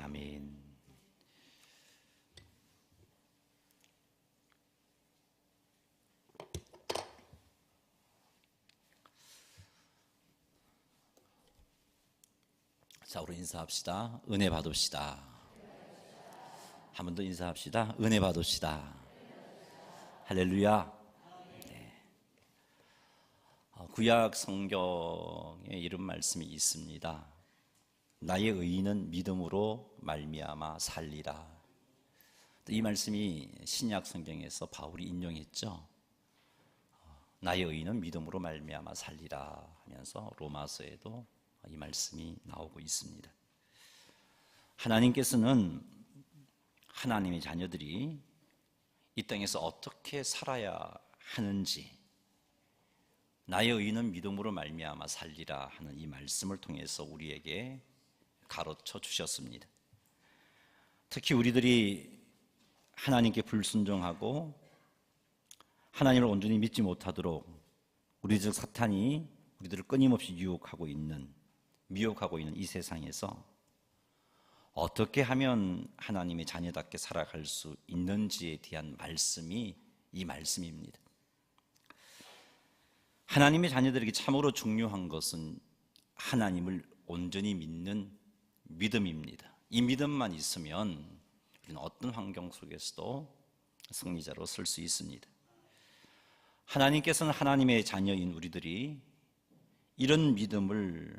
아멘. 자, 우리 인사합시다. 은혜 받읍시다. 한 번 더 인사합시다. 은혜 받읍시다. 할렐루야. 네. 구약 성경에 이런 말씀이 있습니다. 나의 의인은 믿음으로 말미암아 살리라. 이 말씀이 신약 성경에서 바울이 인용했죠. 나의 의인은 믿음으로 말미암아 살리라 하면서 로마서에도 이 말씀이 나오고 있습니다. 하나님께서는 하나님의 자녀들이 이 땅에서 어떻게 살아야 하는지, 나의 의인은 믿음으로 말미암아 살리라 하는 이 말씀을 통해서 우리에게 가르쳐 주셨습니다. 특히 우리들이 하나님께 불순종하고 하나님을 온전히 믿지 못하도록 우리 즉 사탄이 우리들을 끊임없이 미혹하고 있는 이 세상에서 어떻게 하면 하나님의 자녀답게 살아갈 수 있는지에 대한 말씀이 이 말씀입니다. 하나님의 자녀들에게 참으로 중요한 것은 하나님을 온전히 믿는 믿음입니다. 이 믿음만 있으면 우리는 어떤 환경 속에서도 승리자로 설 수 있습니다. 하나님께서는 하나님의 자녀인 우리들이 이런 믿음을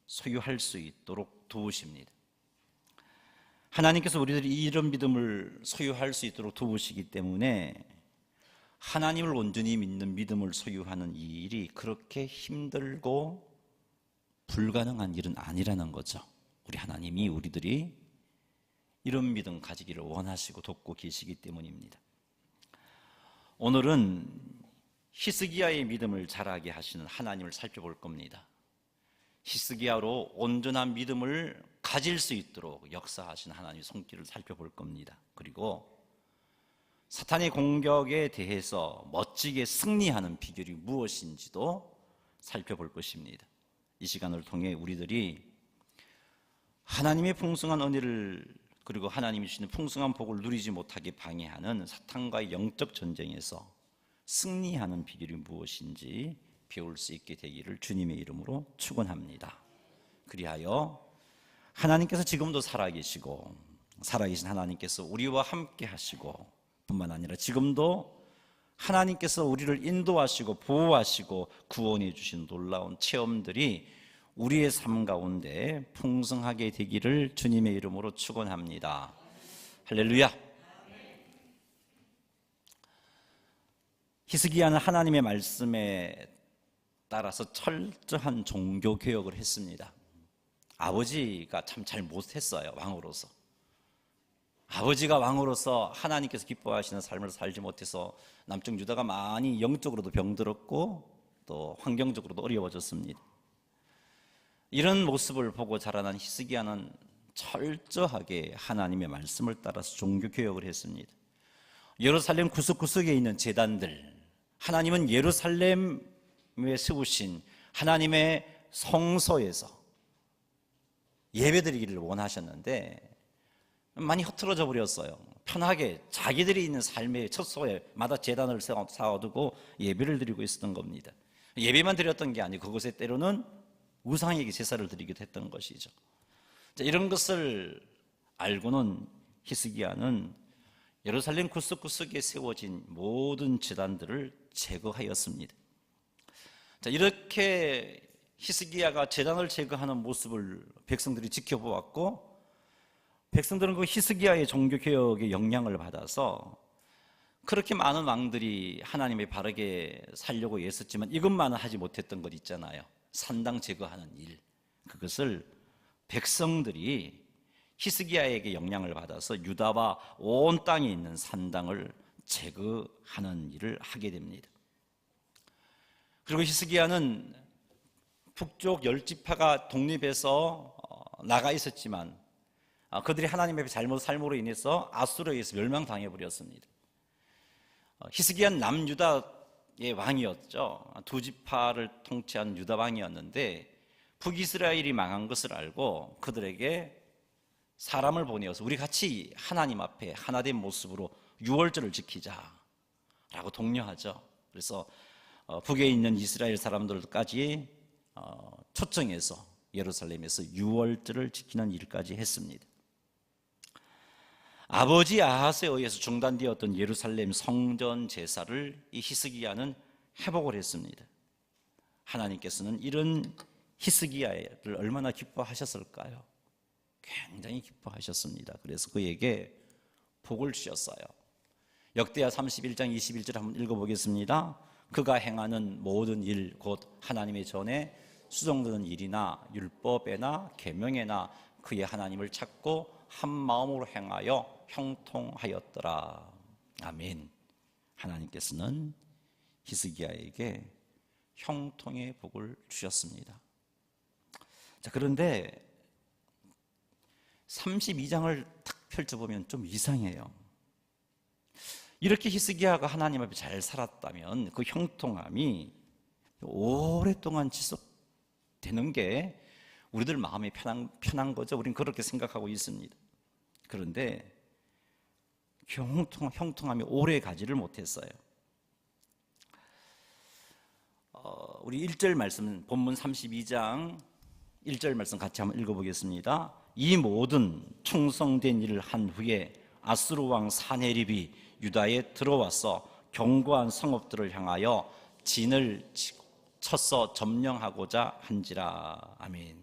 소유할 수 있도록 도우십니다. 하나님께서 우리들이 이런 믿음을 소유할 수 있도록 도우시기 때문에 하나님을 온전히 믿는 믿음을 소유하는 이 일이 그렇게 힘들고 불가능한 일은 아니라는 거죠. 우리 하나님이 우리들이 이런 믿음 가지기를 원하시고 돕고 계시기 때문입니다. 오늘은 히스기야의 믿음을 자라게 하시는 하나님을 살펴볼 겁니다. 히스기야로 온전한 믿음을 가질 수 있도록 역사하신 하나님의 손길을 살펴볼 겁니다. 그리고 사탄의 공격에 대해서 멋지게 승리하는 비결이 무엇인지도 살펴볼 것입니다. 이 시간을 통해 우리들이 하나님의 풍성한 은혜를 그리고 하나님이 주시는 풍성한 복을 누리지 못하게 방해하는 사탄과의 영적 전쟁에서 승리하는 비결이 무엇인지 배울 수 있게 되기를 주님의 이름으로 축원합니다. 그리하여 하나님께서 지금도 살아계시고 살아계신 하나님께서 우리와 함께 하시고 뿐만 아니라 지금도 하나님께서 우리를 인도하시고 보호하시고 구원해 주신 놀라운 체험들이 우리의 삶 가운데 풍성하게 되기를 주님의 이름으로 축원합니다. 할렐루야. 히스기야는 하나님의 말씀에 따라서 철저한 종교 개혁을 했습니다. 아버지가 참 잘 못했어요. 왕으로서 아버지가 왕으로서 하나님께서 기뻐하시는 삶을 살지 못해서 남쪽 유다가 많이 영적으로도 병들었고 또 환경적으로도 어려워졌습니다. 이런 모습을 보고 자라난 히스기야는 철저하게 하나님의 말씀을 따라서 종교 개혁을 했습니다. 예루살렘 구석구석에 있는 제단들, 하나님은 예루살렘에 세우신 하나님의 성소에서 예배드리기를 원하셨는데 많이 흐트러져 버렸어요. 편하게 자기들이 있는 삶의 처소에마다 제단을 쌓아두고 예배를 드리고 있었던 겁니다. 예배만 드렸던 게 아니고 그곳에 때로는 우상에게 제사를 드리기도 했던 것이죠. 이런 것을 알고는 히스기야는 예루살렘 구석구석에 세워진 모든 제단들을 제거하였습니다. 이렇게 히스기야가 제단을 제거하는 모습을 백성들이 지켜보았고 백성들은 그 히스기야의 종교개혁의 영향을 받아서 그렇게 많은 왕들이 하나님의 바르게 살려고 애썼지만 이것만은 하지 못했던 것 있잖아요. 산당 제거하는 일, 그것을 백성들이 히스기야에게 영향을 받아서 유다와 온 땅에 있는 산당을 제거하는 일을 하게 됩니다. 그리고 히스기야는 북쪽 10지파가 독립해서 나가 있었지만 그들이 하나님 앞에 잘못 삶으로 인해서 아수르에 의해서 멸망당해 버렸습니다. 히스기야는 남유다의 왕이었죠. 두 지파를 통치한 유다 왕이었는데 북이스라엘이 망한 것을 알고 그들에게 사람을 보내어서 우리 같이 하나님 앞에 하나된 모습으로 유월절을 지키자라고 독려하죠. 그래서 북에 있는 이스라엘 사람들까지 초청해서 예루살렘에서 유월절을 지키는 일까지 했습니다. 아버지 아하스에 의해서 중단되었던 예루살렘 성전 제사를 이 히스기야는 회복을 했습니다. 하나님께서는 이런 히스기야를 얼마나 기뻐하셨을까요? 굉장히 기뻐하셨습니다. 그래서 그에게 복을 주셨어요. 역대하 31장 21절 한번 읽어보겠습니다. 그가 행하는 모든 일 곧 하나님의 전에 수정되는 일이나 율법에나 계명에나 그의 하나님을 찾고 한 마음으로 행하여 형통하였더라. 아멘. 하나님께서는 히스기야에게 형통의 복을 주셨습니다. 자, 그런데 32장을 딱 펼쳐보면 좀 이상해요. 이렇게 히스기야가 하나님 앞에 잘 살았다면 그 형통함이 오랫동안 지속되는 게 우리들 마음이 편한 거죠. 우리는 그렇게 생각하고 있습니다. 그런데 형통함이 오래 가지를 못했어요. 우리 1절 말씀, 본문 32장 1절 말씀 같이 한번 읽어보겠습니다. 이 모든 충성된 일을 한 후에 아수르 왕 사네립이 유다에 들어와서 견고한 성읍들을 향하여 진을 쳐서 점령하고자 한지라. 아멘.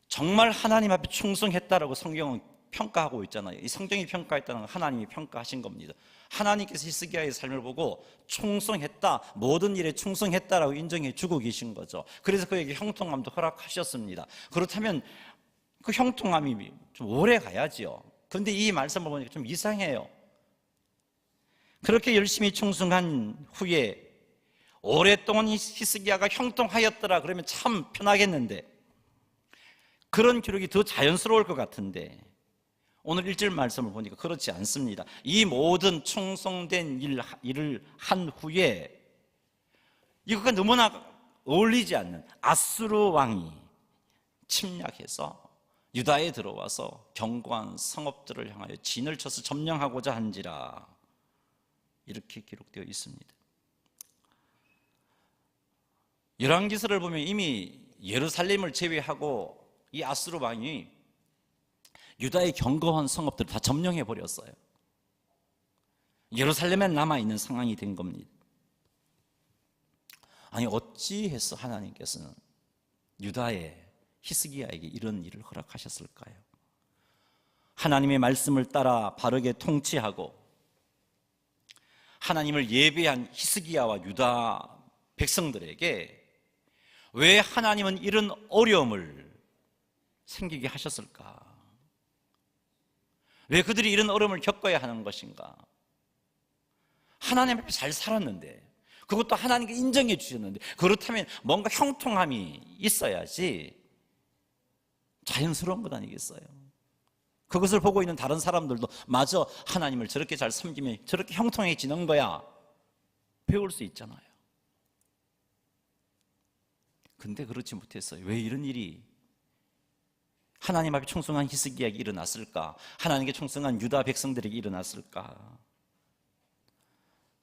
정말 하나님 앞에 충성했다라고 성경은 평가하고 있잖아요. 이 성경이 평가했다는 건 하나님이 평가하신 겁니다. 하나님께서 히스기야의 삶을 보고 충성했다, 모든 일에 충성했다라고 인정해 주고 계신 거죠. 그래서 그에게 형통함도 허락하셨습니다. 그렇다면 그 형통함이 좀 오래 가야지요. 그런데 이 말씀을 보니까 좀 이상해요. 그렇게 열심히 충성한 후에 오랫동안 히스기야가 형통하였더라 그러면 참 편하겠는데, 그런 기록이 더 자연스러울 것 같은데 오늘 1절 말씀을 보니까 그렇지 않습니다. 이 모든 충성된 일을 한 후에, 이거가 너무나 어울리지 않는 아수르 왕이 침략해서 유다에 들어와서 견고한 성읍들을 향하여 진을 쳐서 점령하고자 한지라, 이렇게 기록되어 있습니다. 열왕기서를 보면 이미 예루살렘을 제외하고 이 아수르 왕이 유다의 견고한 성읍들을 다 점령해 버렸어요. 예루살렘에 남아있는 상황이 된 겁니다. 아니, 어찌해서 하나님께서는 유다의 히스기야에게 이런 일을 허락하셨을까요? 하나님의 말씀을 따라 바르게 통치하고 하나님을 예배한 히스기야와 유다 백성들에게 왜 하나님은 이런 어려움을 생기게 하셨을까? 왜 그들이 이런 어려움을 겪어야 하는 것인가? 하나님 앞에 잘 살았는데, 그것도 하나님께 인정해 주셨는데, 그렇다면 뭔가 형통함이 있어야지 자연스러운 것 아니겠어요? 그것을 보고 있는 다른 사람들도 맞아, 하나님을 저렇게 잘 섬기면 저렇게 형통해지는 거야, 배울 수 있잖아요. 근데 그렇지 못했어요. 왜 이런 일이 하나님 앞에 충성한 히스기야에게 일어났을까? 하나님께 충성한 유다 백성들에게 일어났을까?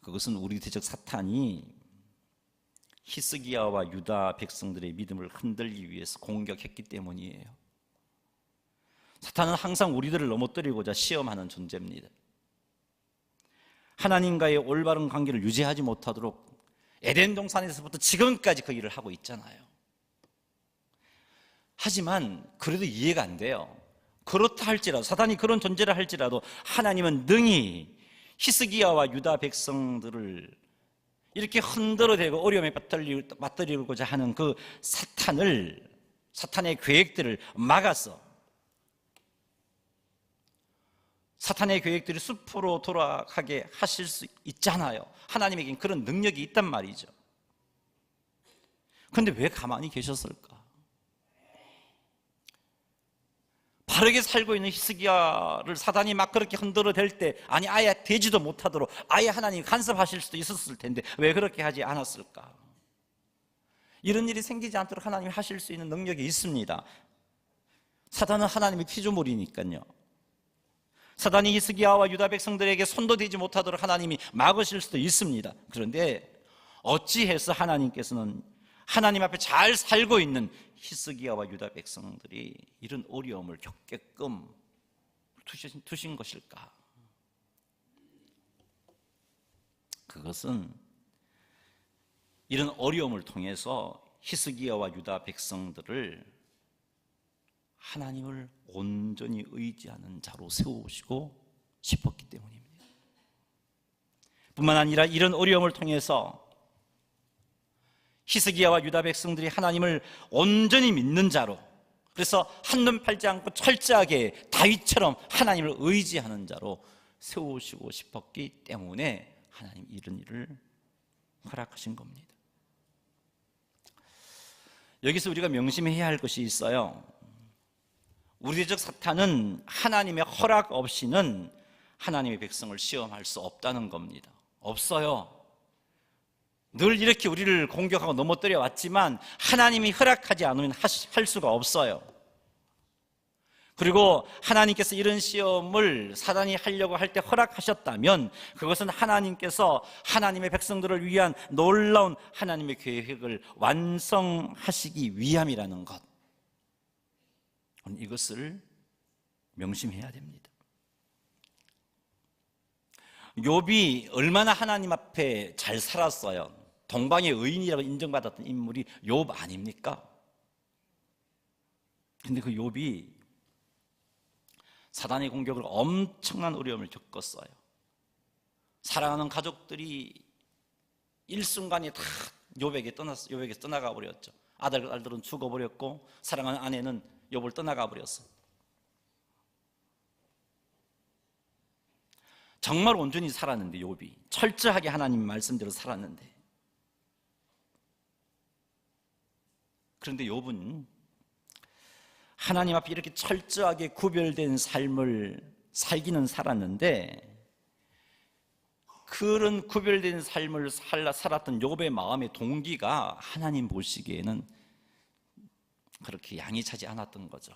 그것은 우리 대적 사탄이 히스기야와 유다 백성들의 믿음을 흔들기 위해서 공격했기 때문이에요. 사탄은 항상 우리들을 넘어뜨리고자 시험하는 존재입니다. 하나님과의 올바른 관계를 유지하지 못하도록 에덴 동산에서부터 지금까지 그 일을 하고 있잖아요. 하지만 그래도 이해가 안 돼요. 그렇다 할지라도, 사탄이 그런 존재를 할지라도 하나님은 능히 히스기야와 유다 백성들을 이렇게 흔들어대고 어려움에 맞들이고자 하는 그 사탄의 계획들을 막아서 사탄의 계획들이 숲으로 돌아가게 하실 수 있잖아요. 하나님에겐 그런 능력이 있단 말이죠. 그런데 왜 가만히 계셨을까? 바르게 살고 있는 히스기야를 사단이 막 그렇게 흔들어댈 때, 아니 아예 되지도 못하도록 아예 하나님이 간섭하실 수도 있었을 텐데 왜 그렇게 하지 않았을까? 이런 일이 생기지 않도록 하나님이 하실 수 있는 능력이 있습니다. 사단은 하나님의 피조물이니까요. 사단이 히스기야와 유다 백성들에게 손도 대지 못하도록 하나님이 막으실 수도 있습니다. 그런데 어찌해서 하나님께서는 하나님 앞에 잘 살고 있는 히스기야와 유다 백성들이 이런 어려움을 겪게끔 두신 것일까? 그것은 이런 어려움을 통해서 히스기야와 유다 백성들을 하나님을 온전히 의지하는 자로 세우시고 싶었기 때문입니다. 뿐만 아니라 이런 어려움을 통해서 히스기야와 유다 백성들이 하나님을 온전히 믿는 자로, 그래서 한눈 팔지 않고 철저하게 다윗처럼 하나님을 의지하는 자로 세우시고 싶었기 때문에 하나님 이런 일을 허락하신 겁니다. 여기서 우리가 명심해야 할 것이 있어요. 우리적 사탄은 하나님의 허락 없이는 하나님의 백성을 시험할 수 없다는 겁니다. 없어요. 늘 이렇게 우리를 공격하고 넘어뜨려 왔지만 하나님이 허락하지 않으면 할 수가 없어요. 그리고 하나님께서 이런 시험을 사단이 하려고 할 때 허락하셨다면 그것은 하나님께서 하나님의 백성들을 위한 놀라운 하나님의 계획을 완성하시기 위함이라는 것, 이것을 명심해야 됩니다. 욥이 얼마나 하나님 앞에 잘 살았어요. 동방의 의인이라고 인정받았던 인물이 욥 아닙니까? 근데 그 욥이 사단의 공격을 엄청난 어려움을 겪었어요. 사랑하는 가족들이 일순간에 다 욥에게 떠나가 버렸죠. 아들들은 죽어버렸고 사랑하는 아내는 욥을 떠나가 버렸어. 정말 온전히 살았는데, 욥이 철저하게 하나님 말씀대로 살았는데, 그런데 욥은 하나님 앞에 이렇게 철저하게 구별된 삶을 살기는 살았는데, 그런 구별된 삶을 살았던 욥의 마음의 동기가 하나님 보시기에는 그렇게 양이 차지 않았던 거죠.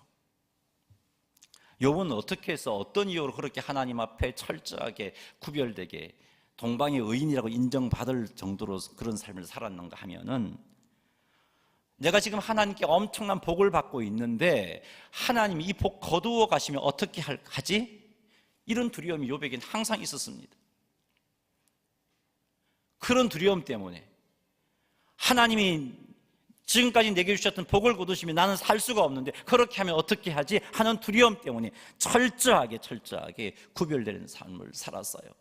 욥은 어떻게 해서 어떤 이유로 그렇게 하나님 앞에 철저하게 구별되게 동방의 의인이라고 인정받을 정도로 그런 삶을 살았는가 하면은, 내가 지금 하나님께 엄청난 복을 받고 있는데 하나님이 이 복 거두어 가시면 어떻게 하지? 이런 두려움이 욥에게는 항상 있었습니다. 그런 두려움 때문에 하나님이 지금까지 내게 주셨던 복을 거두시면 나는 살 수가 없는데 그렇게 하면 어떻게 하지? 하는 두려움 때문에 철저하게 구별되는 삶을 살았어요.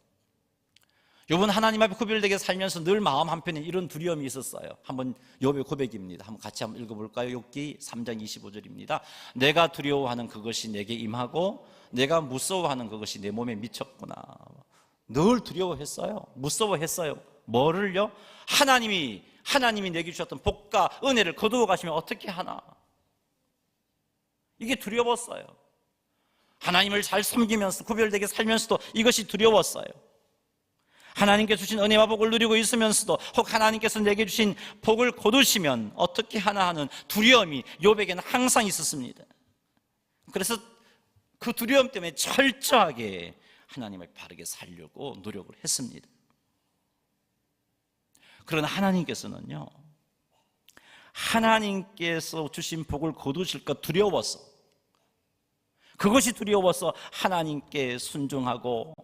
욥은 하나님 앞에 구별되게 살면서 늘 마음 한편에 이런 두려움이 있었어요. 한번 욥의 고백입니다. 같이 한번 읽어볼까요? 욥기 3장 25절입니다. 내가 두려워하는 그것이 내게 임하고 내가 무서워하는 그것이 내 몸에 미쳤구나. 늘 두려워했어요. 무서워했어요. 뭐를요? 하나님이 내게 주셨던 복과 은혜를 거두어 가시면 어떻게 하나? 이게 두려웠어요. 하나님을 잘 섬기면서 구별되게 살면서도 이것이 두려웠어요. 하나님께 주신 은혜와 복을 누리고 있으면서도 혹 하나님께서 내게 주신 복을 거두시면 어떻게 하나 하는 두려움이 욥에게는 항상 있었습니다. 그래서 그 두려움 때문에 철저하게 하나님을 바르게 살려고 노력을 했습니다. 그러나 하나님께서는요, 하나님께서 주신 복을 거두실까 두려워서, 그것이 두려워서 하나님께 순종하고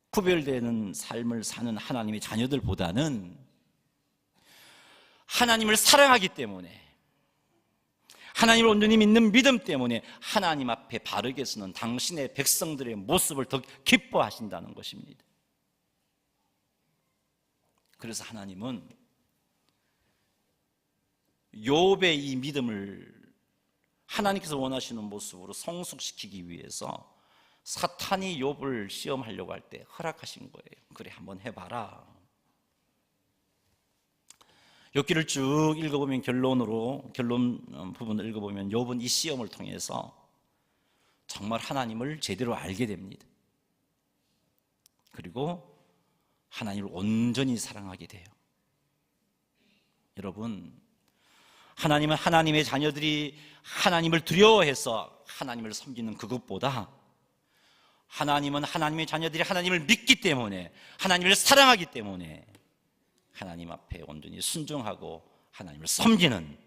구별되는 삶을 사는 하나님의 자녀들보다는 하나님을 사랑하기 때문에, 하나님을 온전히 믿는 믿음 때문에 하나님 앞에 바르게 서는 당신의 백성들의 모습을 더 기뻐하신다는 것입니다. 그래서 하나님은 욥의 이 믿음을 하나님께서 원하시는 모습으로 성숙시키기 위해서 사탄이 욥을 시험하려고 할 때 허락하신 거예요. 그래, 한번 해봐라. 욥기를 쭉 읽어보면 결론 부분을 읽어보면 욥은 이 시험을 통해서 정말 하나님을 제대로 알게 됩니다. 그리고 하나님을 온전히 사랑하게 돼요. 여러분, 하나님은 하나님의 자녀들이 하나님을 두려워해서 하나님을 섬기는 그것보다 하나님은 하나님의 자녀들이 하나님을 믿기 때문에, 하나님을 사랑하기 때문에 하나님 앞에 온전히 순종하고 하나님을 섬기는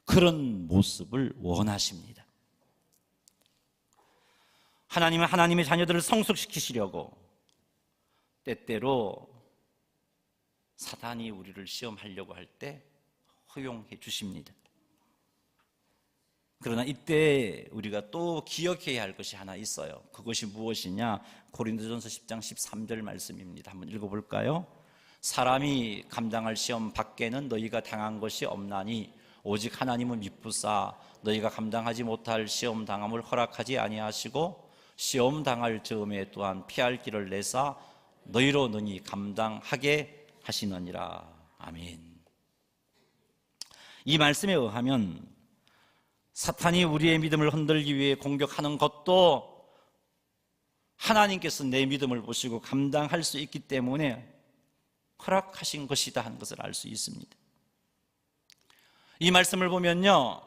그런 모습을 원하십니다. 하나님은 하나님의 자녀들을 성숙시키시려고 때때로 사단이 우리를 시험하려고 할 때 허용해 주십니다. 그러나 이때 우리가 또 기억해야 할 것이 하나 있어요. 그것이 무엇이냐? 고린도전서 10장 13절 말씀입니다. 한번 읽어볼까요? 사람이 감당할 시험 밖에는 너희가 당한 것이 없나니 오직 하나님은 미쁘사 너희가 감당하지 못할 시험 당함을 허락하지 아니하시고 시험 당할 즈음에 또한 피할 길을 내사 너희로 능히 감당하게 하시느니라. 아멘. 이 말씀에 의하면 사탄이 우리의 믿음을 흔들기 위해 공격하는 것도 하나님께서 내 믿음을 보시고 감당할 수 있기 때문에 허락하신 것이다 하는 것을 알 수 있습니다. 이 말씀을 보면요,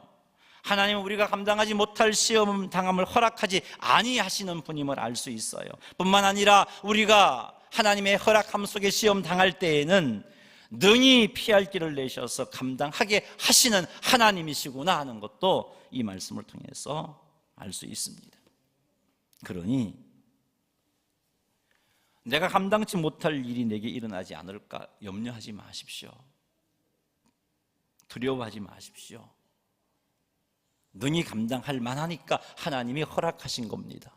하나님은 우리가 감당하지 못할 시험 당함을 허락하지 아니하시는 분임을 알 수 있어요. 뿐만 아니라 우리가 하나님의 허락함 속에 시험 당할 때에는 능히 피할 길을 내셔서 감당하게 하시는 하나님이시구나 하는 것도 이 말씀을 통해서 알 수 있습니다. 그러니 내가 감당치 못할 일이 내게 일어나지 않을까 염려하지 마십시오. 두려워하지 마십시오. 능히 감당할 만하니까 하나님이 허락하신 겁니다.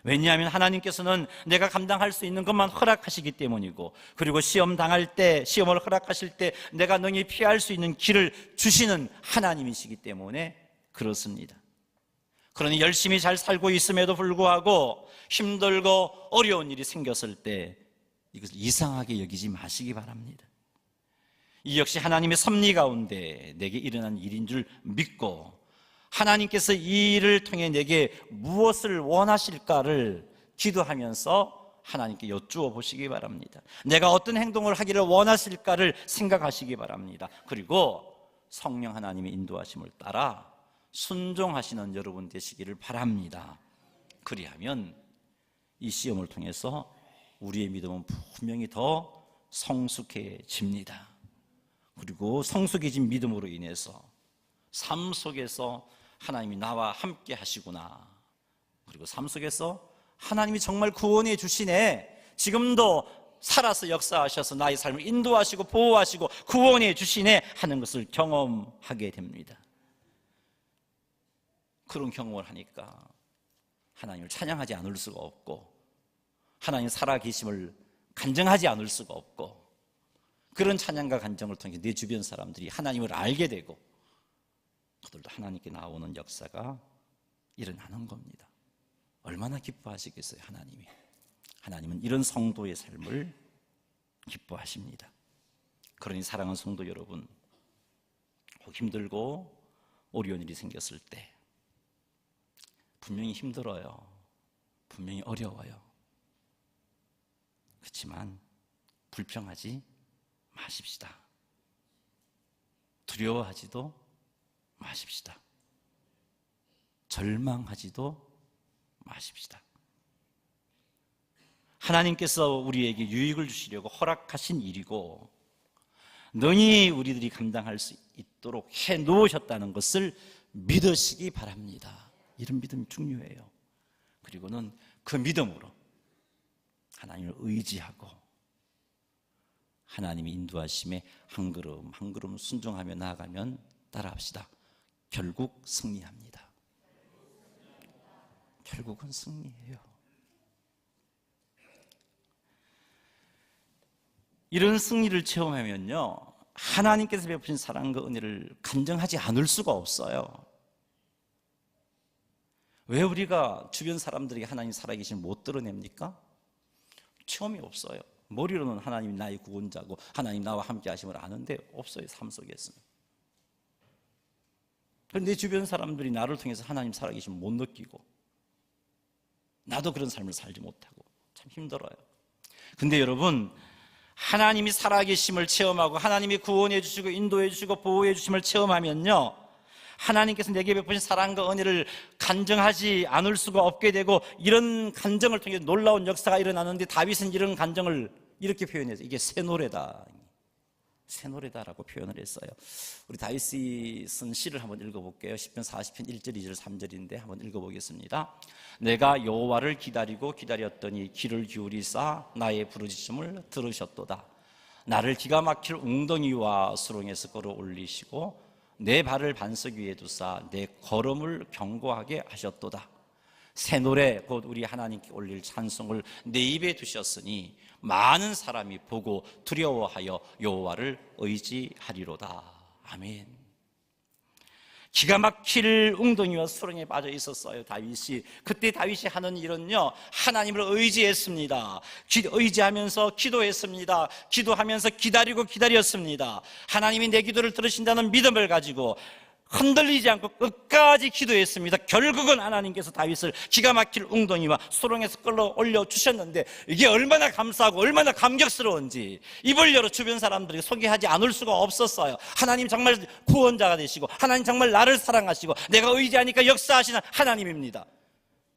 왜냐하면 하나님께서는 내가 감당할 수 있는 것만 허락하시기 때문이고, 그리고 시험 당할 때, 시험을 허락하실 때 내가 능히 피할 수 있는 길을 주시는 하나님이시기 때문에 그렇습니다. 그러니 열심히 잘 살고 있음에도 불구하고 힘들고 어려운 일이 생겼을 때 이것을 이상하게 여기지 마시기 바랍니다. 이 역시 하나님의 섭리 가운데 내게 일어난 일인 줄 믿고, 하나님께서 이 일을 통해 내게 무엇을 원하실까를 기도하면서 하나님께 여쭈어 보시기 바랍니다. 내가 어떤 행동을 하기를 원하실까를 생각하시기 바랍니다. 그리고 성령 하나님의 인도하심을 따라 순종하시는 여러분 되시기를 바랍니다. 그리하면 이 시험을 통해서 우리의 믿음은 분명히 더 성숙해집니다. 그리고 성숙해진 믿음으로 인해서 삶 속에서 하나님이 나와 함께 하시구나, 그리고 삶 속에서 하나님이 정말 구원해 주시네, 지금도 살아서 역사하셔서 나의 삶을 인도하시고 보호하시고 구원해 주시네 하는 것을 경험하게 됩니다. 그런 경험을 하니까 하나님을 찬양하지 않을 수가 없고, 하나님 살아계심을 간증하지 않을 수가 없고, 그런 찬양과 간증을 통해 내 주변 사람들이 하나님을 알게 되고 그들도 하나님께 나오는 역사가 일어나는 겁니다. 얼마나 기뻐하시겠어요, 하나님이. 하나님은 이런 성도의 삶을 기뻐하십니다. 그러니 사랑하는 성도 여러분, 혹 힘들고 어려운 일이 생겼을 때 분명히 힘들어요. 분명히 어려워요. 그렇지만 불평하지 마십시다. 두려워하지도 마십시다. 절망하지도 마십시다. 하나님께서 우리에게 유익을 주시려고 허락하신 일이고 능히 우리들이 감당할 수 있도록 해 놓으셨다는 것을 믿으시기 바랍니다. 이런 믿음이 중요해요. 그리고는 그 믿음으로 하나님을 의지하고 하나님의 인도하심에 한 걸음 한 걸음 순종하며 나아가면 따라합시다. 결국 승리합니다. 결국은 승리해요. 이런 승리를 체험하면요, 하나님께서 베푸신 사랑과 은혜를 간증하지 않을 수가 없어요. 왜 우리가 주변 사람들에게 하나님 살아계신 못 드러냅니까? 체험이 없어요. 머리로는 하나님이 나의 구원자고 하나님 나와 함께 하심을 아는데 없어요, 삶 속에서는. 그런데 내 주변 사람들이 나를 통해서 하나님 살아계심을 못 느끼고 나도 그런 삶을 살지 못하고 참 힘들어요. 근데 여러분, 하나님이 살아계심을 체험하고 하나님이 구원해 주시고 인도해 주시고 보호해 주심을 체험하면요, 하나님께서 내게 베푸신 사랑과 은혜를 간증하지 않을 수가 없게 되고, 이런 간증을 통해 놀라운 역사가 일어나는데, 다윗은 이런 간증을 이렇게 표현해서 이게 새 노래다, 새 노래다라고 표현을 했어요. 우리 다윗이 쓴 시를 한번 읽어볼게요. 시편 40편 1절 2절 3절인데 한번 읽어보겠습니다. 내가 여호와를 기다리고 기다렸더니 귀를 기울이사 나의 부르짖음을 들으셨도다. 나를 기가 막힐 웅덩이와 수렁에서 끌어올리시고 내 발을 반석 위에 두사 내 걸음을 견고하게 하셨도다. 새 노래 곧 우리 하나님께 올릴 찬송을 내 입에 두셨으니 많은 사람이 보고 두려워하여 여호와를 의지하리로다. 아멘. 기가 막힐 웅덩이와 수렁에 빠져 있었어요, 다윗이. 그때 다윗이 하는 일은요, 하나님을 의지했습니다. 의지하면서 기도했습니다. 기도하면서 기다리고 기다렸습니다. 하나님이 내 기도를 들으신다는 믿음을 가지고 흔들리지 않고 끝까지 기도했습니다. 결국은 하나님께서 다윗을 기가 막힐 웅덩이와 수렁에서 끌어올려 주셨는데, 이게 얼마나 감사하고 얼마나 감격스러운지 입을 열어 주변 사람들에게 소개하지 않을 수가 없었어요. 하나님 정말 구원자가 되시고, 하나님 정말 나를 사랑하시고, 내가 의지하니까 역사하시는 하나님입니다.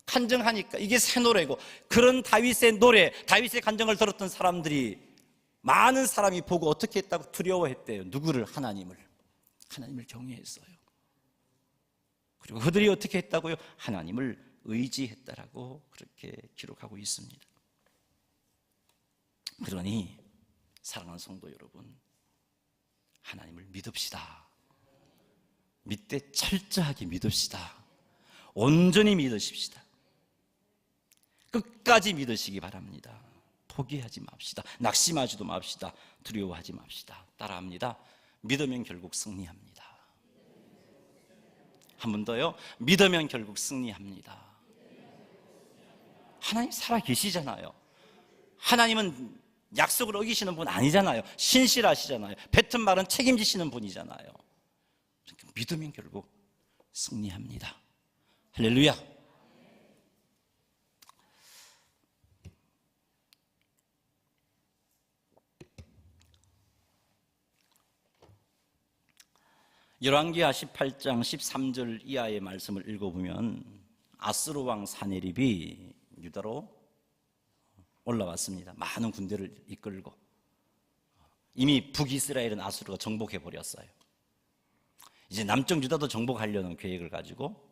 간증하니까 이게 새 노래고, 그런 다윗의 노래, 다윗의 간증을 들었던 사람들이, 많은 사람이 보고 어떻게 했다고? 두려워했대요. 누구를? 하나님을 경외했어요. 그리고 그들이 어떻게 했다고요? 하나님을 의지했다라고 그렇게 기록하고 있습니다. 그러니 사랑하는 성도 여러분, 하나님을 믿읍시다. 믿되 철저하게 믿읍시다. 온전히 믿으십시다. 끝까지 믿으시기 바랍니다. 포기하지 맙시다. 낙심하지도 맙시다. 두려워하지 맙시다. 따라합니다. 믿으면 결국 승리합니다. 한 번 더요. 믿으면 결국 승리합니다. 하나님 살아 계시잖아요. 하나님은 약속을 어기시는 분 아니잖아요. 신실하시잖아요. 뱉은 말은 책임지시는 분이잖아요. 믿으면 결국 승리합니다. 할렐루야. 열왕기하 18장 13절 이하의 말씀을 읽어보면, 아스루 왕 사네립이 유다로 올라왔습니다. 많은 군대를 이끌고. 이미 북이스라엘은 아수르가 정복해 버렸어요. 이제 남쪽 유다도 정복하려는 계획을 가지고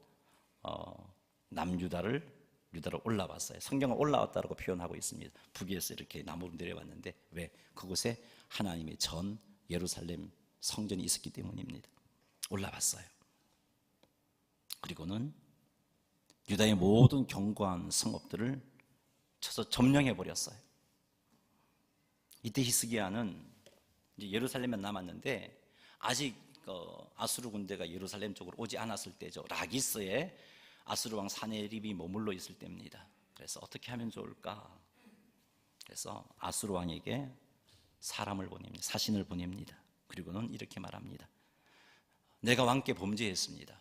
남유다로 올라왔어요. 성경은 올라왔다고 표현하고 있습니다. 북에서 이렇게 남으로 내려왔는데, 왜? 그곳에 하나님의 전 예루살렘 성전이 있었기 때문입니다. 올라왔어요. 그리고는 유다의 모든 견고한 성읍들을 쳐서 점령해 버렸어요. 이때 히스기야는 이제 예루살렘에 남았는데, 아직 아수르 군대가 예루살렘 쪽으로 오지 않았을 때죠. 라기스에 아수르 왕 사네립이 머물러 있을 때입니다. 그래서 어떻게 하면 좋을까? 그래서 아수르 왕에게 사람을 보냅니다. 사신을 보냅니다. 그리고는 이렇게 말합니다. 내가 왕께 범죄했습니다.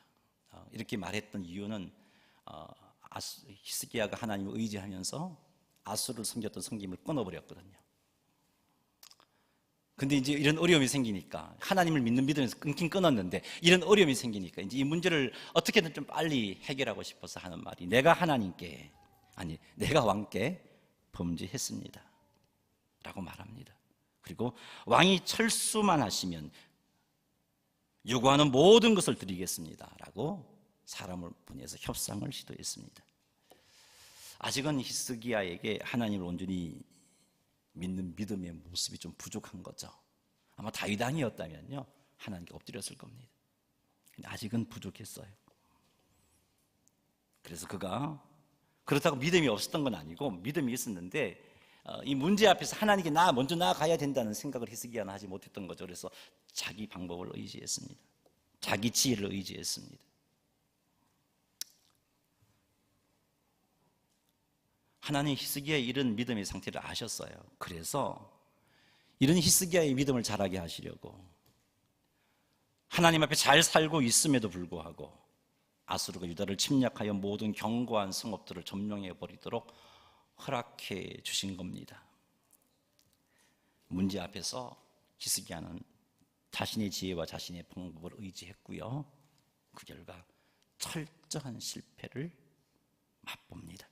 이렇게 말했던 이유는 히스기야가 하나님을 의지하면서 아수르를 섬겼던 섬김을 끊어버렸거든요. 근데 이제 이런 어려움이 생기니까, 하나님을 믿는 믿음에서 끊긴 끊었는데 이런 어려움이 생기니까 이제 이 문제를 어떻게든 좀 빨리 해결하고 싶어서 하는 말이, 내가 왕께 범죄했습니다 라고 말합니다. 그리고 왕이 철수만 하시면 요구하는 모든 것을 드리겠습니다 라고 사람을 보내서 협상을 시도했습니다. 아직은 히스기야에게 하나님을 온전히 믿는 믿음의 모습이 좀 부족한 거죠. 아마 다윗 왕이었다면요, 하나님께 엎드렸을 겁니다. 근데 아직은 부족했어요. 그래서 그가 그렇다고 믿음이 없었던 건 아니고, 믿음이 있었는데 이 문제 앞에서 하나님께 먼저 나아가야 된다는 생각을 히스기야는 하지 못했던 거죠. 그래서 자기 방법을 의지했습니다. 자기 지혜를 의지했습니다. 하나님 히스기야의 이런 믿음의 상태를 아셨어요. 그래서 이런 히스기야의 믿음을 자라게 하시려고 하나님 앞에 잘 살고 있음에도 불구하고 아수르가 유다를 침략하여 모든 견고한 성읍들을 점령해 버리도록 허락해 주신 겁니다. 문제 앞에서 히스기야는 자신의 지혜와 자신의 방법을 의지했고요. 그 결과 철저한 실패를 맛봅니다.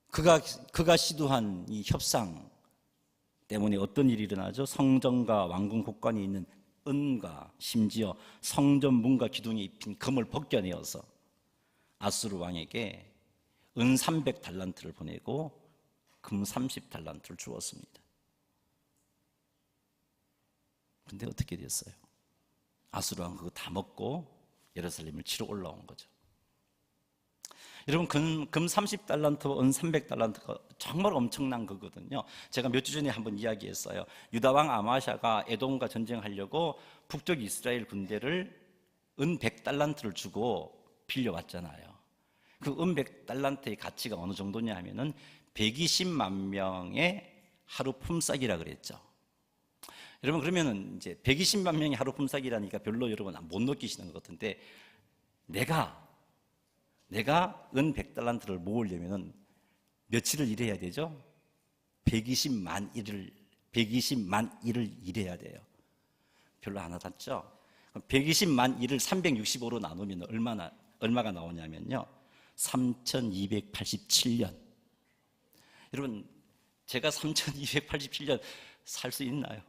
그가 시도한 이 협상 때문에 어떤 일이 일어나죠? 성전과 왕궁 곳간에 있는 은과 심지어 성전 문과 기둥에 입힌 금을 벗겨내어서 아수르 왕에게 은 300달란트를 보내고 금 30달란트를 주었습니다. 근데 어떻게 됐어요? 아수르 왕 그거 다 먹고 예루살렘을 치러 올라온 거죠. 여러분, 금 30달란트, 은 300달란트가 정말 엄청난 거거든요. 제가 몇 주 전에 한번 이야기했어요. 유다왕 아마샤가 에돔과 전쟁하려고 북쪽 이스라엘 군대를 은 100달란트를 주고 빌려왔잖아요. 그 은 100달란트의 가치가 어느 정도냐 하면은 120만 명의 하루 품삯이라 그랬죠. 여러분, 그러면은 이제 120만 명의 하루 품삯이라니까 별로 여러분 못 느끼시는 것 같은데, 내가 은 100달란트를 모으려면은 며칠을 일해야 되죠? 120만 일을 일해야 돼요. 별로 안 와닿죠? 120만 일을 365로 나누면 얼마가 나오냐면요, 3287년. 여러분, 제가 3287년 살 수 있나요?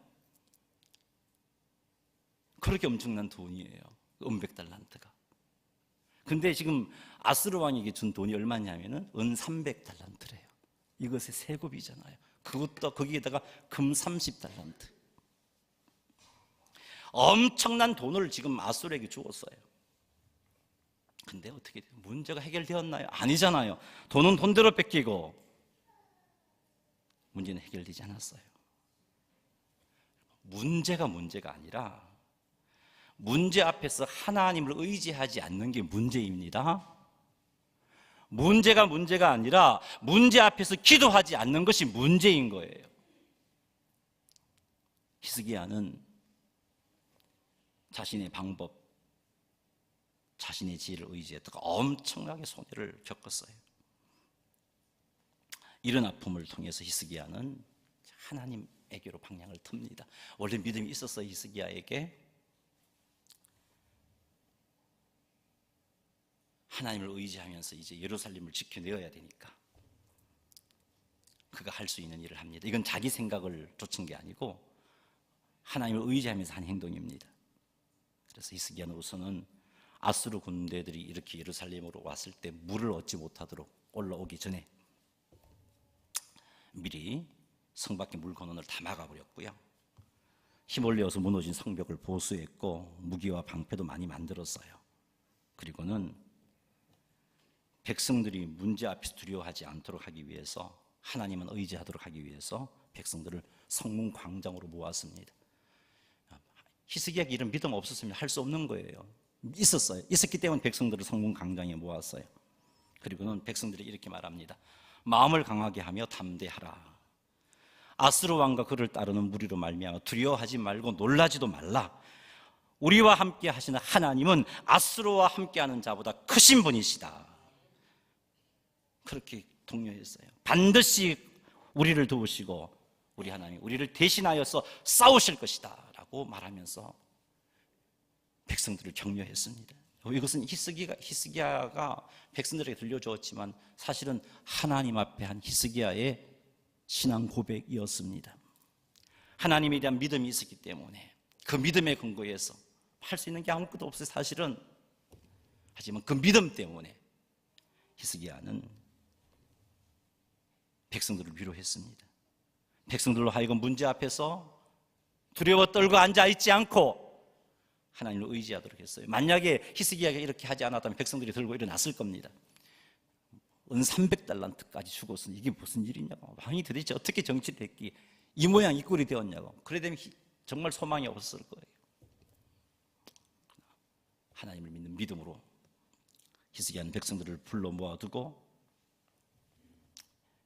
그렇게 엄청난 돈이에요, 은 100달란트가. 근데 지금 아수르 왕에게 준 돈이 얼마냐면은 은 300달란트래요. 이것의 세급이잖아요. 그것도 거기에다가 금 30달란트. 엄청난 돈을 지금 아수르에게 주었어요. 근데 어떻게 돼요? 문제가 해결되었나요? 아니잖아요. 돈은 돈대로 뺏기고 문제는 해결되지 않았어요. 문제가 아니라 문제 앞에서 하나님을 의지하지 않는 게 문제입니다. 문제가 아니라 문제 앞에서 기도하지 않는 것이 문제인 거예요. 히스기야는 자신의 방법, 자신의 지혜를 의지했다가 엄청나게 손해를 겪었어요. 이런 아픔을 통해서 히스기야는 하나님에게로 방향을 틉니다. 원래 믿음이 있었어요, 히스기야에게. 하나님을 의지하면서 이제 예루살렘을 지켜내어야 되니까 그가 할 수 있는 일을 합니다. 이건 자기 생각을 쫓은 게 아니고 하나님을 의지하면서 한 행동입니다. 그래서 히스기야는 우선은 아수르 군대들이 이렇게 예루살렘으로 왔을 때 물을 얻지 못하도록 올라오기 전에 미리 성 밖에 물 건너를 다 막아버렸고요. 힘올려서 무너진 성벽을 보수했고 무기와 방패도 많이 만들었어요. 그리고는 백성들이 문제 앞에서 두려워하지 않도록 하기 위해서, 하나님은 의지하도록 하기 위해서 백성들을 성문 광장으로 모았습니다. 히스기야가 이런 믿음 없었으면 할 수 없는 거예요. 있었어요. 있었기 때문에 백성들을 성문 광장에 모았어요. 그리고는 백성들이 이렇게 말합니다. 마음을 강하게 하며 담대하라. 아수르 왕과 그를 따르는 무리로 말미암아 두려워하지 말고 놀라지도 말라. 우리와 함께 하시는 하나님은 아수르와 함께하는 자보다 크신 분이시다. 그렇게 독려했어요. 반드시 우리를 도우시고 우리 하나님이 우리를 대신하여서 싸우실 것이다 라고 말하면서 백성들을 격려했습니다. 이것은 히스기야가 백성들에게 들려주었지만 사실은 하나님 앞에 한 히스기야의 신앙 고백이었습니다. 하나님에 대한 믿음이 있었기 때문에 그 믿음에 근거해서 할 수 있는 게 아무것도 없어요, 사실은. 하지만 그 믿음 때문에 히스기야는 백성들을 위로했습니다. 백성들로 하여금 문제 앞에서 두려워 떨고 앉아있지 않고 하나님을 의지하도록 했어요. 만약에 히스기야가 이렇게 하지 않았다면 백성들이 들고 일어났을 겁니다. 은 300달란트까지 죽었으니 이게 무슨 일이냐고, 왕이 도대체 어떻게 정치를 했기에 이 모양 이 꼴이 되었냐고. 그래 되면 정말 소망이 없었을 거예요. 하나님을 믿는 믿음으로 히스기야는 백성들을 불러 모아두고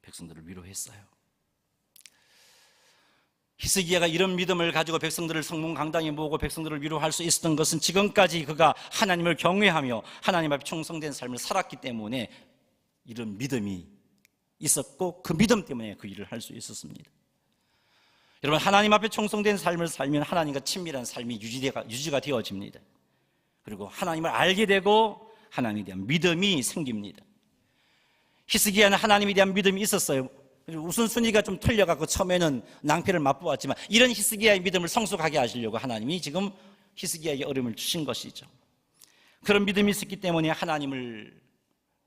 백성들을 위로했어요. 히스기야가 이런 믿음을 가지고 백성들을 성문 강당에 모으고 백성들을 위로할 수 있었던 것은 지금까지 그가 하나님을 경외하며 하나님 앞에 충성된 삶을 살았기 때문에 이런 믿음이 있었고 그 믿음 때문에 그 일을 할 수 있었습니다. 여러분, 하나님 앞에 충성된 삶을 살면 하나님과 친밀한 삶이 유지가 되어집니다. 그리고 하나님을 알게 되고 하나님에 대한 믿음이 생깁니다. 히스기야는 하나님에 대한 믿음이 있었어요. 우선순위가 좀 틀려갖고 처음에는 낭패를 맛보았지만 이런 히스기야의 믿음을 성숙하게 하시려고 하나님이 지금 히스기야에게 어려움을 주신 것이죠. 그런 믿음이 있었기 때문에 하나님을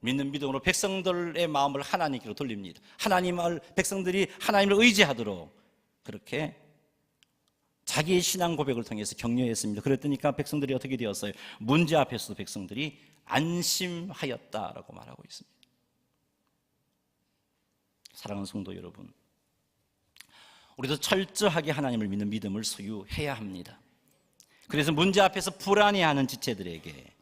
믿는 믿음으로 백성들의 마음을 하나님께로 돌립니다. 백성들이 하나님을 의지하도록 그렇게 자기의 신앙 고백을 통해서 격려했습니다. 그랬더니까 백성들이 어떻게 되었어요? 문제 앞에서도 백성들이 안심하였다라고 말하고 있습니다. 사랑하는 성도 여러분, 우리도 철저하게 하나님을 믿는 믿음을 소유해야 합니다. 그래서 문제 앞에서 불안해하는 지체들에게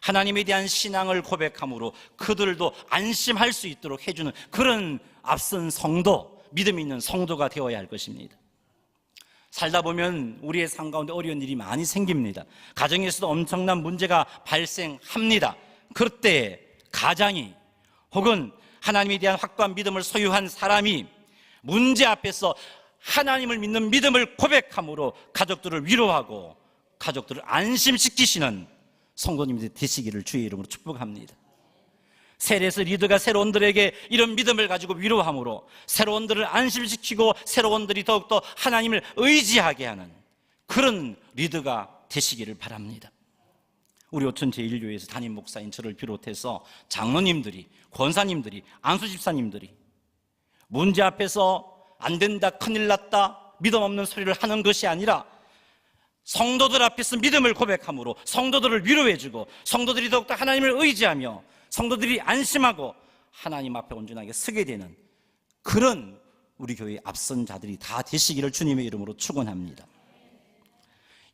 하나님에 대한 신앙을 고백함으로 그들도 안심할 수 있도록 해주는 그런 앞선 성도, 믿음 있는 성도가 되어야 할 것입니다. 살다 보면 우리의 삶 가운데 어려운 일이 많이 생깁니다. 가정에서도 엄청난 문제가 발생합니다. 그때 가장이 혹은 하나님에 대한 확고한 믿음을 소유한 사람이 문제 앞에서 하나님을 믿는 믿음을 고백함으로 가족들을 위로하고 가족들을 안심시키시는 성도님들이 되시기를 주의 이름으로 축복합니다. 셀에서 리더가 새로운들에게 이런 믿음을 가지고 위로함으로 새로운들을 안심시키고 새로운들이 더욱더 하나님을 의지하게 하는 그런 리더가 되시기를 바랍니다. 우리 오천 제1교회에서 담임 목사인 저를 비롯해서 장로님들이, 권사님들이, 안수집사님들이 문제 앞에서 안 된다, 큰일 났다, 믿음 없는 소리를 하는 것이 아니라 성도들 앞에서 믿음을 고백함으로 성도들을 위로해주고 성도들이 더욱더 하나님을 의지하며 성도들이 안심하고 하나님 앞에 온전하게 서게 되는 그런 우리 교회의 앞선 자들이 다 되시기를 주님의 이름으로 축원합니다.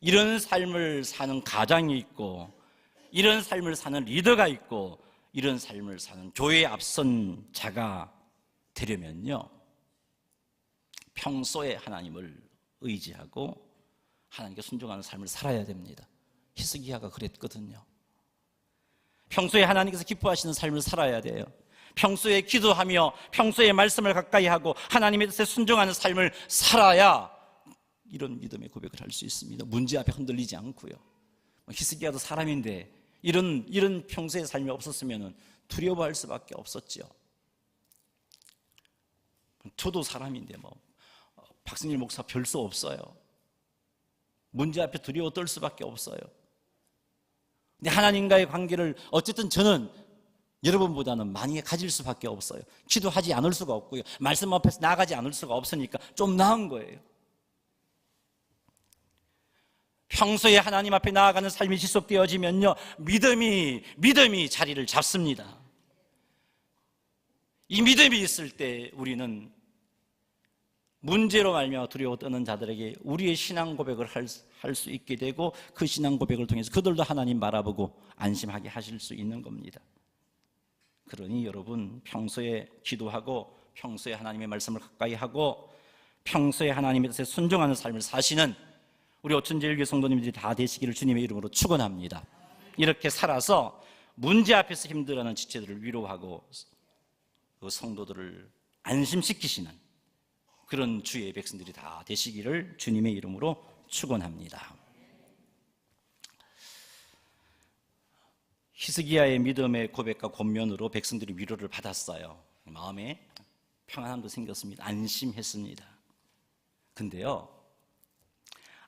이런 삶을 사는 가장이 있고 이런 삶을 사는 리더가 있고 이런 삶을 사는 교회의 앞선 자가 되려면요, 평소에 하나님을 의지하고 하나님께 순종하는 삶을 살아야 됩니다. 히스기야가 그랬거든요. 평소에 하나님께서 기뻐하시는 삶을 살아야 돼요. 평소에 기도하며 평소에 말씀을 가까이 하고 하나님의 뜻에 순종하는 삶을 살아야 이런 믿음의 고백을 할 수 있습니다. 문제 앞에 흔들리지 않고요. 히스기야도 사람인데 이런 평소의 삶이 없었으면 두려워할 수밖에 없었죠. 저도 사람인데 박승일 목사 별 수 없어요. 문제 앞에 두려워 떨 수밖에 없어요. 근데 하나님과의 관계를 어쨌든 저는 여러분보다는 많이 가질 수밖에 없어요. 기도하지 않을 수가 없고요. 말씀 앞에서 나가지 않을 수가 없으니까 좀 나은 거예요. 평소에 하나님 앞에 나아가는 삶이 지속되어지면요, 믿음이 자리를 잡습니다. 이 믿음이 있을 때 우리는 문제로 말미암아 두려워 떠는 자들에게 우리의 신앙 고백을 할 수 있게 되고 그 신앙 고백을 통해서 그들도 하나님 바라보고 안심하게 하실 수 있는 겁니다. 그러니 여러분, 평소에 기도하고 평소에 하나님의 말씀을 가까이 하고 평소에 하나님의 뜻에 순종하는 삶을 사시는 우리 오천제일교회 성도님들이 다 되시기를 주님의 이름으로 축원합니다. 이렇게 살아서 문제 앞에서 힘들어하는 지체들을 위로하고 그 성도들을 안심시키시는 그런 주의 백성들이 다 되시기를 주님의 이름으로 축원합니다. 히스기야의 믿음의 고백과 권면으로 백성들이 위로를 받았어요. 마음에 평안함도 생겼습니다. 안심했습니다. 근데요,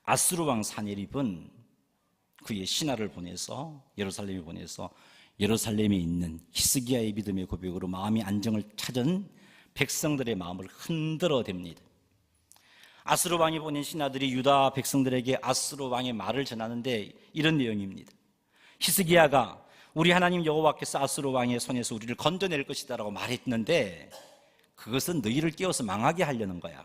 아수르 왕 사네립은 그의 신하를 보내서 예루살렘에 보내서 예루살렘에 있는 히스기야의 믿음의 고백으로 마음의 안정을 찾은 백성들의 마음을 흔들어댑니다. 아수르 왕이 보낸 신하들이 유다 백성들에게 아수르 왕의 말을 전하는데 이런 내용입니다. 히스기야가 우리 하나님 여호와께서 아수르 왕의 손에서 우리를 건져낼 것이다 라고 말했는데 그것은 너희를 깨워서 망하게 하려는 거야.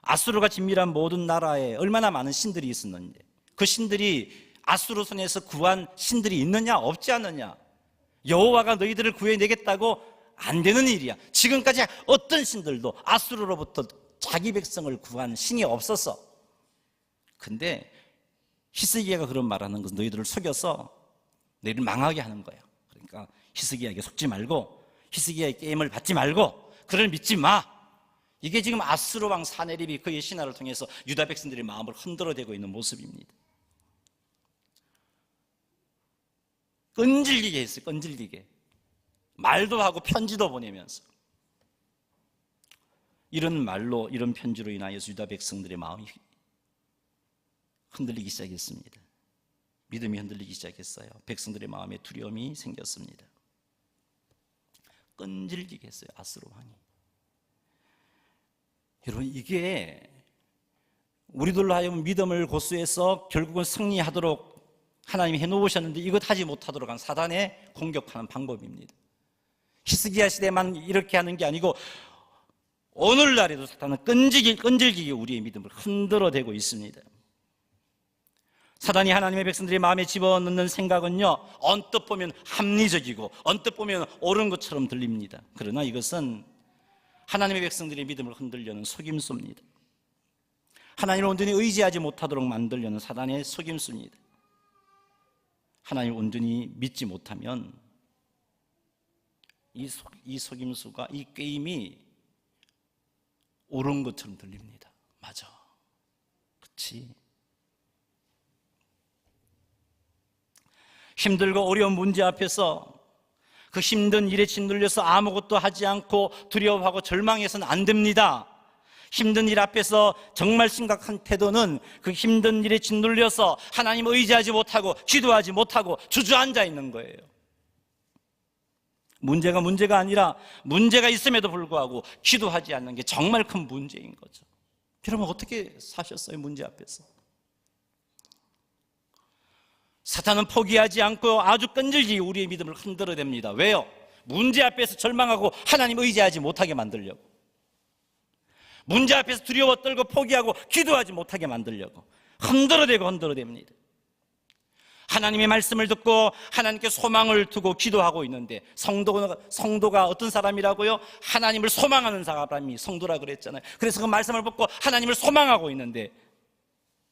아수르가 진밀한 모든 나라에 얼마나 많은 신들이 있었는데 그 신들이 아수르 손에서 구한 신들이 있느냐 없지 않느냐. 여호와가 너희들을 구해내겠다고 안 되는 일이야. 지금까지 어떤 신들도 아수르로부터 자기 백성을 구한 신이 없었어. 근데 히스기야가 그런 말하는 것은 너희들을 속여서 너희를 망하게 하는 거야. 그러니까 히스기야에게 속지 말고 히스기야의 게임을 받지 말고 그를 믿지 마. 이게 지금 아수르 왕 사네립이 그의 신하를 통해서 유다 백성들의 마음을 흔들어대고 있는 모습입니다. 끈질기게 했어요. 끈질기게. 말도 하고 편지도 보내면서. 이런 말로, 이런 편지로 인하여서 유다 백성들의 마음이 흔들리기 시작했습니다. 믿음이 흔들리기 시작했어요. 백성들의 마음에 두려움이 생겼습니다. 끈질기게 했어요. 아수르 왕이. 여러분, 이게 우리들로 하여금 믿음을 고수해서 결국은 승리하도록 하나님이 해놓으셨는데 이것 하지 못하도록 한 사단의 공격하는 방법입니다. 히스기야 시대만 이렇게 하는 게 아니고 오늘날에도 사단은 끈질기게 우리의 믿음을 흔들어대고 있습니다. 사단이 하나님의 백성들의 마음에 집어넣는 생각은요, 언뜻 보면 합리적이고 언뜻 보면 옳은 것처럼 들립니다. 그러나 이것은 하나님의 백성들의 믿음을 흔들려는 속임수입니다. 하나님을 온전히 의지하지 못하도록 만들려는 사단의 속임수입니다. 하나님을 온전히 믿지 못하면 이 속임수가, 이 게임이 옳은 것처럼 들립니다. 맞아, 그렇지. 힘들고 어려운 문제 앞에서 그 힘든 일에 짓눌려서 아무것도 하지 않고 두려워하고 절망해서는 안 됩니다. 힘든 일 앞에서 정말 심각한 태도는 그 힘든 일에 짓눌려서 하나님 의지하지 못하고 기도하지 못하고 주저앉아 있는 거예요. 문제가 아니라 문제가 있음에도 불구하고 기도하지 않는 게 정말 큰 문제인 거죠. 여러분, 어떻게 사셨어요? 문제 앞에서. 사탄은 포기하지 않고 아주 끈질기게 우리의 믿음을 흔들어댑니다. 왜요? 문제 앞에서 절망하고 하나님 의지하지 못하게 만들려고. 문제 앞에서 두려워 떨고 포기하고 기도하지 못하게 만들려고 흔들어댑니다. 하나님의 말씀을 듣고 하나님께 소망을 두고 기도하고 있는데, 성도가 어떤 사람이라고요? 하나님을 소망하는 사람이 성도라 그랬잖아요. 그래서 그 말씀을 듣고 하나님을 소망하고 있는데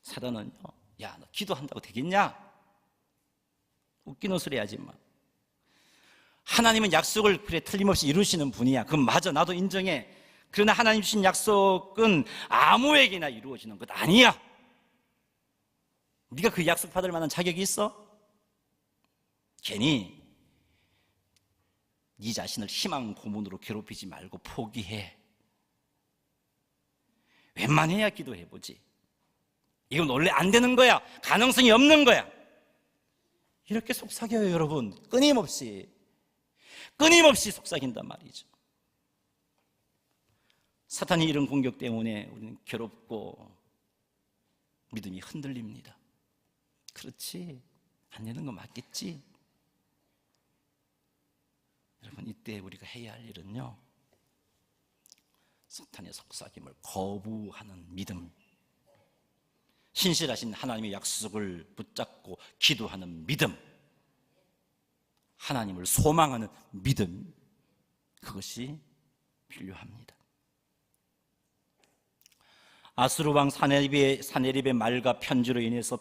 사단은요, 야, 너 기도한다고 되겠냐? 웃기는 소리 하지 마. 하나님은 약속을 그래 틀림없이 이루시는 분이야. 그건 맞아, 나도 인정해. 그러나 하나님 주신 약속은 아무에게나 이루어지는 것 아니야. 네가 그 약속 받을 만한 자격이 있어? 괜히 네 자신을 희망 고문으로 괴롭히지 말고 포기해. 웬만해야 기도해보지. 이건 원래 안 되는 거야. 가능성이 없는 거야. 이렇게 속삭여요, 여러분. 끊임없이 속삭인단 말이죠. 사탄이 이런 공격 때문에 우리는 괴롭고 믿음이 흔들립니다. 그렇지, 안 되는 거 맞겠지? 여러분, 이때 우리가 해야 할 일은요, 사탄의 속삭임을 거부하는 믿음, 신실하신 하나님의 약속을 붙잡고 기도하는 믿음, 하나님을 소망하는 믿음, 그것이 필요합니다. 아수르 왕 사네립의 말과 편지로 인해서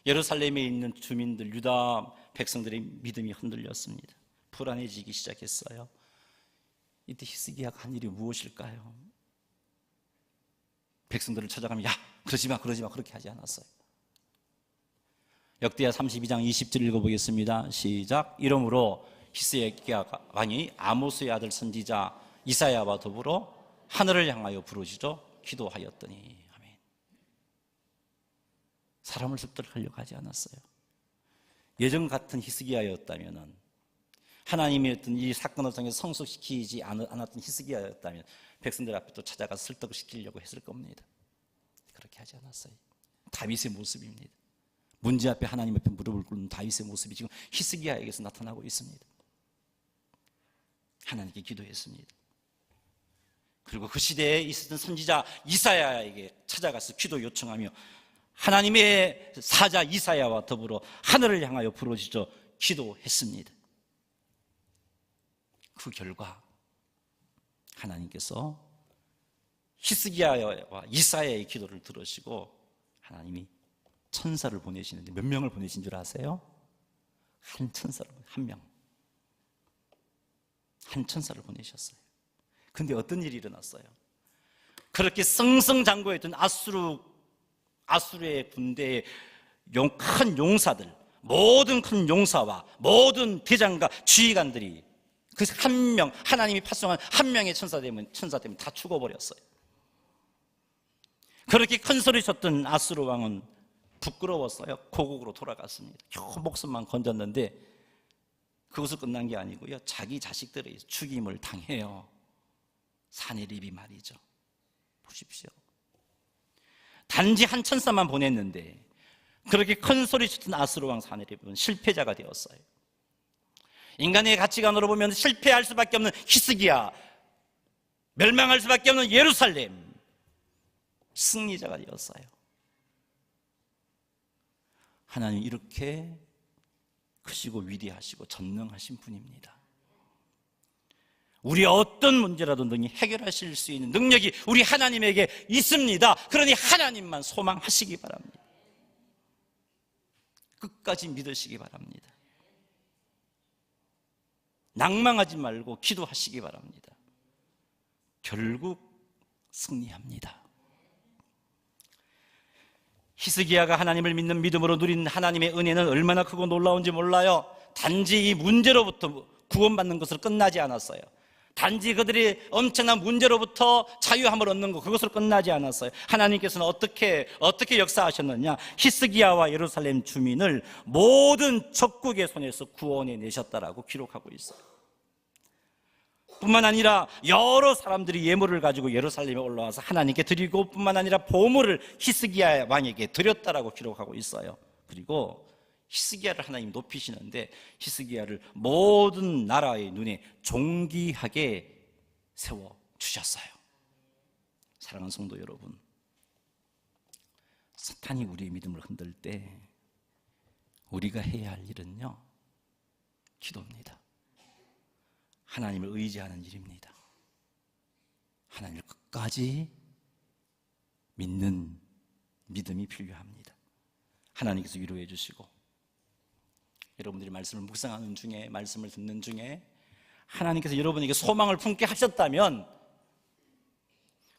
예루살렘에 있는 주민들, 유다 백성들의 믿음이 흔들렸습니다. 불안해지기 시작했어요. 이때 히스기야가 한 일이 무엇일까요? 백성들을 찾아가면, 야, 그러지 마, 그렇게 하지 않았어요. 역대하 32장 20절 읽어보겠습니다. 시작. 이러므로 히스기야 왕이 아모스의 아들 선지자 이사야와 더불어 하늘을 향하여 부르짖어 기도하였더니, 아멘. 사람을 습득하려고 하지 않았어요. 예전 같은 히스기야였다면, 하나님의 어떤 이 사건을 통해 성숙시키지 않았던 히스기야였다면 백성들 앞에 또 찾아가서 설득시키려고 했을 겁니다. 그렇게 하지 않았어요. 다윗의 모습입니다. 문제 앞에 하나님 앞에 무릎을 꿇는 다윗의 모습이 지금 히스기야에게서 나타나고 있습니다. 하나님께 기도했습니다. 그리고 그 시대에 있었던 선지자 이사야에게 찾아가서 기도 요청하며 하나님의 사자 이사야와 더불어 하늘을 향하여 부르짖어 기도했습니다. 그 결과 하나님께서 히스기야와 이사야의 기도를 들으시고 하나님이 천사를 보내시는데 몇 명을 보내신 줄 아세요? 한 천사를, 한 명. 한 천사를 보내셨어요. 근데 어떤 일이 일어났어요? 그렇게 승승장구했던 아수르의 군대의 큰 용사들, 모든 큰 용사와 모든 대장과 지휘관들이 그 한 명, 하나님이 파송한 한 명의 천사 때문에 다 죽어버렸어요. 그렇게 큰 소리 쳤던 아수르 왕은 부끄러웠어요. 고국으로 돌아갔습니다. 겨우 목숨만 건졌는데 그것으로 끝난 게 아니고요, 자기 자식들의 죽임을 당해요. 사내립이 말이죠. 보십시오. 단지 한 천사만 보냈는데 그렇게 큰 소리 쳤던 아수르 왕 사내립은 실패자가 되었어요. 인간의 가치관으로 보면 실패할 수밖에 없는 히스기야, 멸망할 수밖에 없는 예루살렘, 승리자가 되었어요. 하나님 이렇게 크시고 위대하시고 전능하신 분입니다. 우리 어떤 문제라도 능히 해결하실 수 있는 능력이 우리 하나님에게 있습니다. 그러니 하나님만 소망하시기 바랍니다. 끝까지 믿으시기 바랍니다. 낭망하지 말고 기도하시기 바랍니다. 결국 승리합니다. 히스기야가 하나님을 믿는 믿음으로 누린 하나님의 은혜는 얼마나 크고 놀라운지 몰라요. 단지 이 문제로부터 구원받는 것으로 끝나지 않았어요. 단지 그들이 엄청난 문제로부터 자유함을 얻는 것, 그것으로 끝나지 않았어요. 하나님께서는 어떻게 역사하셨느냐? 히스기야와 예루살렘 주민을 모든 적국의 손에서 구원해 내셨다라고 기록하고 있어요. 뿐만 아니라 여러 사람들이 예물을 가지고 예루살렘에 올라와서 하나님께 드리고, 뿐만 아니라 보물을 히스기야 왕에게 드렸다라고 기록하고 있어요. 그리고 히스기야를 하나님 높이시는데 히스기야를 모든 나라의 눈에 존귀하게 세워주셨어요. 사랑하는 성도 여러분, 사탄이 우리의 믿음을 흔들 때 우리가 해야 할 일은요, 기도입니다. 하나님을 의지하는 일입니다. 하나님을 끝까지 믿는 믿음이 필요합니다. 하나님께서 위로해 주시고, 여러분들이 말씀을 묵상하는 중에, 말씀을 듣는 중에 하나님께서 여러분에게 소망을 품게 하셨다면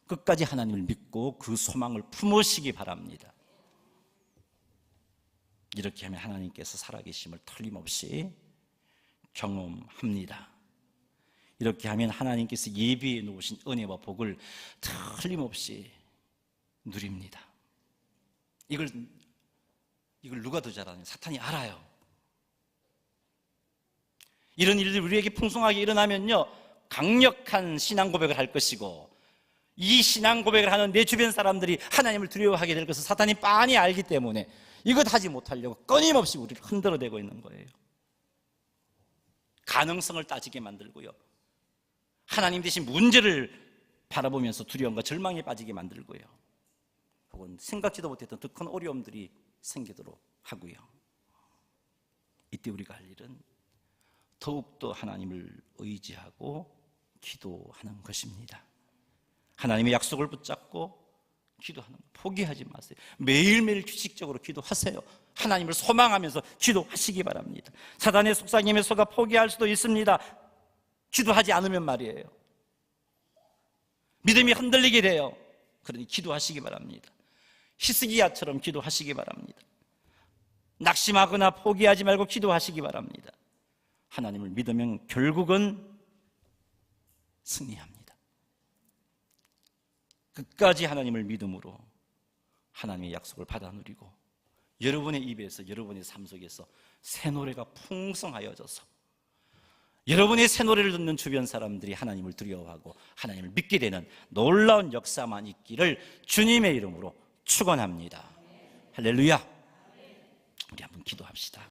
끝까지 하나님을 믿고 그 소망을 품으시기 바랍니다. 이렇게 하면 하나님께서 살아계심을 틀림없이 경험합니다. 이렇게 하면 하나님께서 예비해 놓으신 은혜와 복을 틀림없이 누립니다. 이걸 누가 더 잘 아냐? 사탄이 알아요. 이런 일들이 우리에게 풍성하게 일어나면요, 강력한 신앙 고백을 할 것이고, 이 신앙 고백을 하는 내 주변 사람들이 하나님을 두려워하게 될 것을 사탄이 빤히 알기 때문에 이것 하지 못하려고 끊임없이 우리를 흔들어대고 있는 거예요. 가능성을 따지게 만들고요, 하나님 대신 문제를 바라보면서 두려움과 절망에 빠지게 만들고요, 혹은 생각지도 못했던 더 큰 어려움들이 생기도록 하고요. 이때 우리가 할 일은 더욱더 하나님을 의지하고 기도하는 것입니다. 하나님의 약속을 붙잡고 기도하는 것 포기하지 마세요. 매일매일 규칙적으로 기도하세요. 하나님을 소망하면서 기도하시기 바랍니다. 사단의 속삭임에 속아 포기할 수도 있습니다. 기도하지 않으면 말이에요. 믿음이 흔들리게 돼요. 그러니 기도하시기 바랍니다. 히스기야처럼 기도하시기 바랍니다. 낙심하거나 포기하지 말고 기도하시기 바랍니다. 하나님을 믿으면 결국은 승리합니다. 끝까지 하나님을 믿음으로 하나님의 약속을 받아 누리고, 여러분의 입에서, 여러분의 삶 속에서 새 노래가 풍성하여져서 여러분의 새 노래를 듣는 주변 사람들이 하나님을 두려워하고 하나님을 믿게 되는 놀라운 역사만 있기를 주님의 이름으로 축원합니다. 할렐루야. 우리 한번 기도합시다.